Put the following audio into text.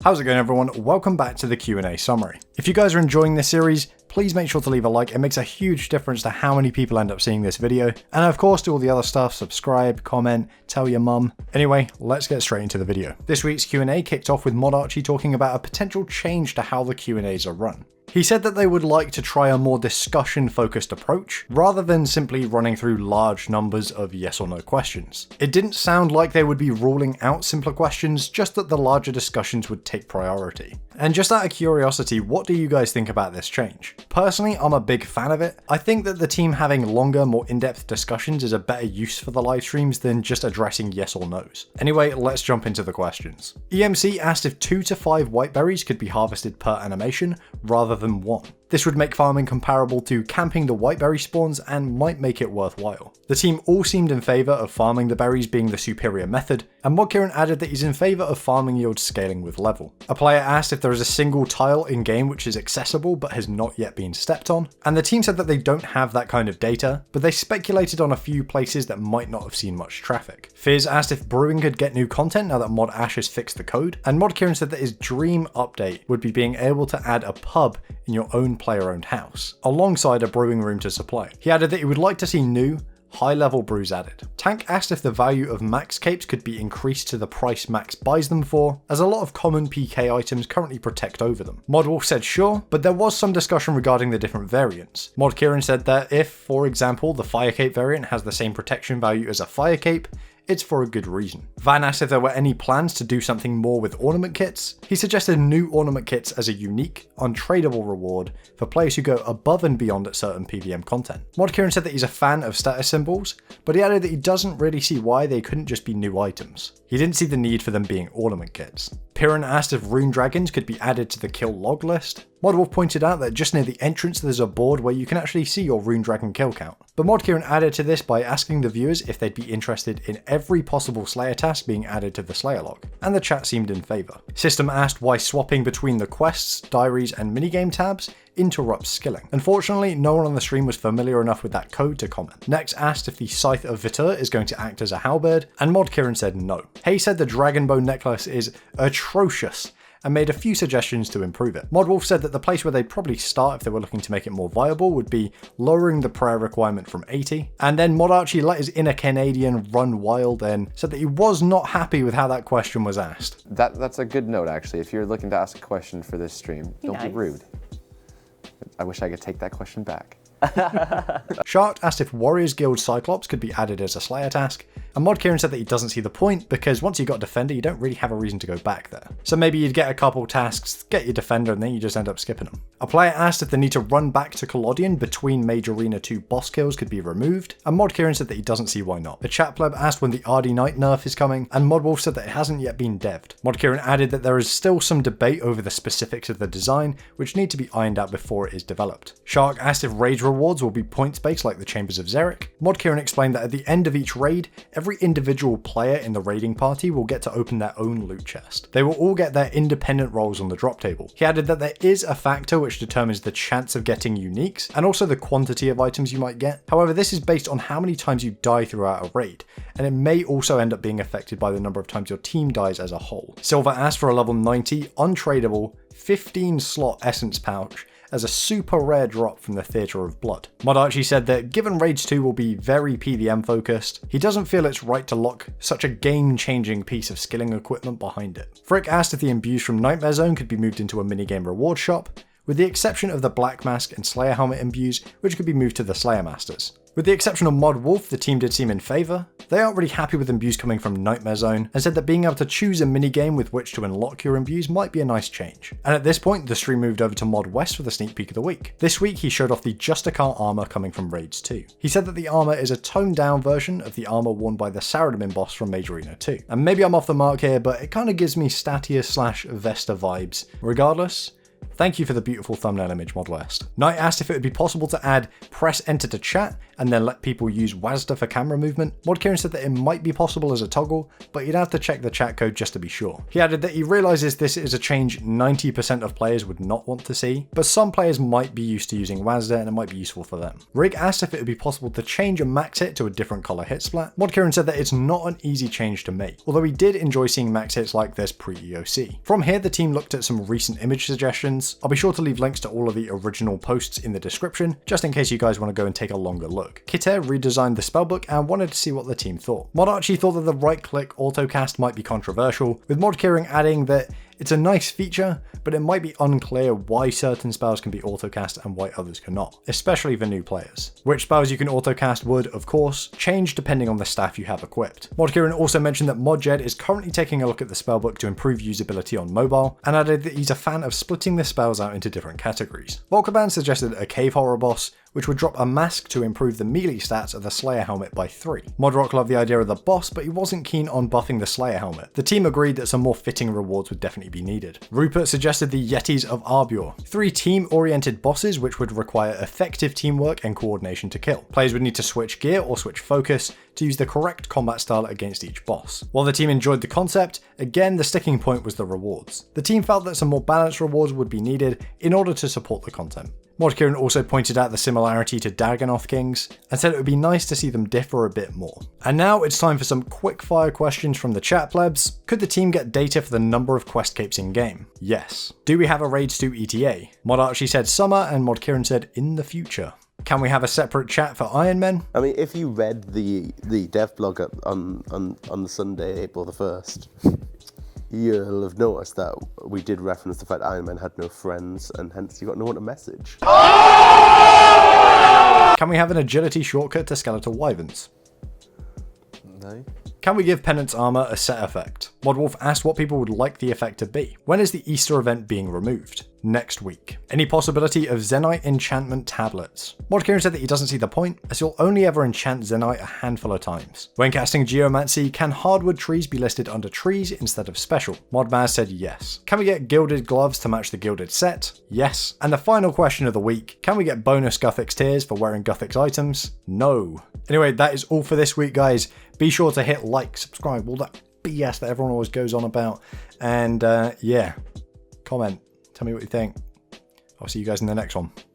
How's it going, everyone? Welcome back to the Q&A summary. If you guys are enjoying this series, please make sure to leave a like. It makes a huge difference to how many people end up seeing this video. And of course, do all the other stuff, subscribe, comment, tell your mum. Anyway, let's get straight into the video. This week's Q&A kicked off with ModArchie talking about a potential change to how the Q&As are run. He said that they would like to try a more discussion-focused approach, rather than simply running through large numbers of yes or no questions. It didn't sound like they would be ruling out simpler questions, just that the larger discussions would take priority. And just out of curiosity, what do you guys think about this change? Personally, I'm a big fan of it. I think that the team having longer, more in-depth discussions is a better use for the live streams than just addressing yes or no's. Anyway, let's jump into the questions. EMC asked if 2 to 5 white berries could be harvested per animation, rather than 1. This would make farming comparable to camping the white berry spawns and might make it worthwhile. The team all seemed in favour of farming the berries being the superior method, and ModKieran added that he's in favour of farming yield scaling with level. A player asked if there is a single tile in game which is accessible but has not yet been stepped on, and the team said that they don't have that kind of data, but they speculated on a few places that might not have seen much traffic. Fizz asked if brewing could get new content now that Mod Ash has fixed the code, and ModKieran said that his dream update would be being able to add a pub in your own player-owned house, alongside a brewing room to supply. He added that he would like to see new, high-level brews added. Tank asked if the value of max capes could be increased to the price max buys them for, as a lot of common PK items currently protect over them. Modwolf said sure, but there was some discussion regarding the different variants. ModKieran said that if, for example, the fire cape variant has the same protection value as a fire cape, it's for a good reason. Van asked if there were any plans to do something more with ornament kits. He suggested new ornament kits as a unique, untradeable reward for players who go above and beyond at certain PVM content. ModKieran said that he's a fan of status symbols, but he added that he doesn't really see why they couldn't just be new items. He didn't see the need for them being ornament kits. Piran asked if rune dragons could be added to the kill log list. Modwolf pointed out that just near the entrance there's a board where you can actually see your rune dragon kill count. But ModKieran added to this by asking the viewers if they'd be interested in every possible Slayer task being added to the Slayer log, and the chat seemed in favour. System asked why swapping between the quests, diaries and minigame tabs interrupts skilling. Unfortunately, no one on the stream was familiar enough with that code to comment. Next asked if the Scythe of Vitur is going to act as a halberd, and ModKieran said no. Hay said the dragon bone necklace is atrocious, and made a few suggestions to improve it. Modwolf said that the place where they'd probably start if they were looking to make it more viable would be lowering the prayer requirement from 80, and then ModArchie let his inner Canadian run wild and said that he was not happy with how that question was asked. That's a good note, actually. If you're looking to ask a question for this stream, don't be rude. I wish I could take that question back. Shark asked if Warriors Guild Cyclops could be added as a Slayer task, and ModKieran said that he doesn't see the point because once you got Defender you don't really have a reason to go back there. So maybe you'd get a couple tasks, get your Defender, and then you just end up skipping them. A player asked if the need to run back to Collodion between Mage Arena 2 boss kills could be removed, and ModKieran said that he doesn't see why not. The chat pleb asked when the RD Knight nerf is coming, and Modwolf said that it hasn't yet been devved. ModKieran added that there is still some debate over the specifics of the design, which need to be ironed out before it is developed. Shark asked if rage rewards will be points based like the Chambers of Xeric. ModKieran explained that at the end of each raid, every individual player in the raiding party will get to open their own loot chest. They will all get their independent roles on the drop table. He added that there is a factor which determines the chance of getting uniques, and also the quantity of items you might get. However, this is based on how many times you die throughout a raid, and it may also end up being affected by the number of times your team dies as a whole. Silver asked for a level 90, untradeable, 15 slot essence pouch as a super rare drop from the Theatre of Blood. ModArchie said that given Raids 2 will be very PVM focused, he doesn't feel it's right to lock such a game-changing piece of skilling equipment behind it. Frick asked if the imbues from Nightmare Zone could be moved into a minigame reward shop, with the exception of the Black Mask and Slayer Helmet imbues, which could be moved to the Slayer Masters. With the exception of Modwolf, the team did seem in favour. They aren't really happy with imbues coming from Nightmare Zone, and said that being able to choose a minigame with which to unlock your imbues might be a nice change. And at this point, the stream moved over to Mod West for the sneak peek of the week. This week, he showed off the Justicar armour coming from Raids 2. He said that the armour is a toned down version of the armour worn by the Saradomin boss from Mage Arena 2. And maybe I'm off the mark here, but it kind of gives me Statia / Vesta vibes. Regardless, Thank you for the beautiful thumbnail image, ModWest. Knight asked if it would be possible to add press enter to chat and then let people use WASD for camera movement. ModKieran said that it might be possible as a toggle, but you'd have to check the chat code just to be sure. He added that he realizes this is a change 90% of players would not want to see, but some players might be used to using WASD and it might be useful for them. Rig asked if it would be possible to change a max hit to a different color hit splat. ModKieran said that it's not an easy change to make, although he did enjoy seeing max hits like this pre-EOC. From here, the team looked at some recent image suggestions. I'll be sure to leave links to all of the original posts in the description, just in case you guys want to go and take a longer look. Kiter redesigned the spellbook and wanted to see what the team thought. Modarchie thought that the right-click autocast might be controversial, with ModKieran adding that it's a nice feature, but it might be unclear why certain spells can be autocast and why others cannot, especially for new players. Which spells you can autocast would, of course, change depending on the staff you have equipped. ModKieran also mentioned that ModJed is currently taking a look at the spellbook to improve usability on mobile, and added that he's a fan of splitting the spells out into different categories. Volkerban suggested a Cave Horror boss, which would drop a mask to improve the melee stats of the Slayer helmet by 3. Modrock loved the idea of the boss, but he wasn't keen on buffing the Slayer helmet. The team agreed that some more fitting rewards would definitely be needed. Rupert suggested the Yetis of Armour, 3 team-oriented bosses which would require effective teamwork and coordination to kill. Players would need to switch gear or switch focus to use the correct combat style against each boss. While the team enjoyed the concept, again the sticking point was the rewards. The team felt that some more balanced rewards would be needed in order to support the content. ModKieran also pointed out the similarity to Dagonoth Kings, and said it would be nice to see them differ a bit more. And now it's time for some quick fire questions from the chat plebs. Could the team get data for the number of quest capes in game? Yes. Do we have a Raids 2 ETA? Modarchie said summer, and ModKieran said in the future. Can we have a separate chat for Iron Men? I mean, if you read the dev blog on the Sunday, April the 1st, you'll have noticed that we did reference the fact that Iron Man had no friends, and hence you got no one to message. Can we have an agility shortcut to skeletal wyverns? No. Can we give Penance Armour a set effect? Modwolf asked what people would like the effect to be. When is the Easter event being removed? Next week. Any possibility of Zenyte enchantment tablets? ModKieran said that he doesn't see the point, as you'll only ever enchant Zenyte a handful of times. When casting Geomancy, can hardwood trees be listed under trees instead of special? Modmaz said yes. Can we get gilded gloves to match the gilded set? Yes. And the final question of the week, can we get bonus Guthix tiers for wearing Guthix items? No. Anyway, that is all for this week, guys. Be sure to hit like, subscribe, all that BS that everyone always goes on about. And yeah, comment. Tell me what you think. I'll see you guys in the next one.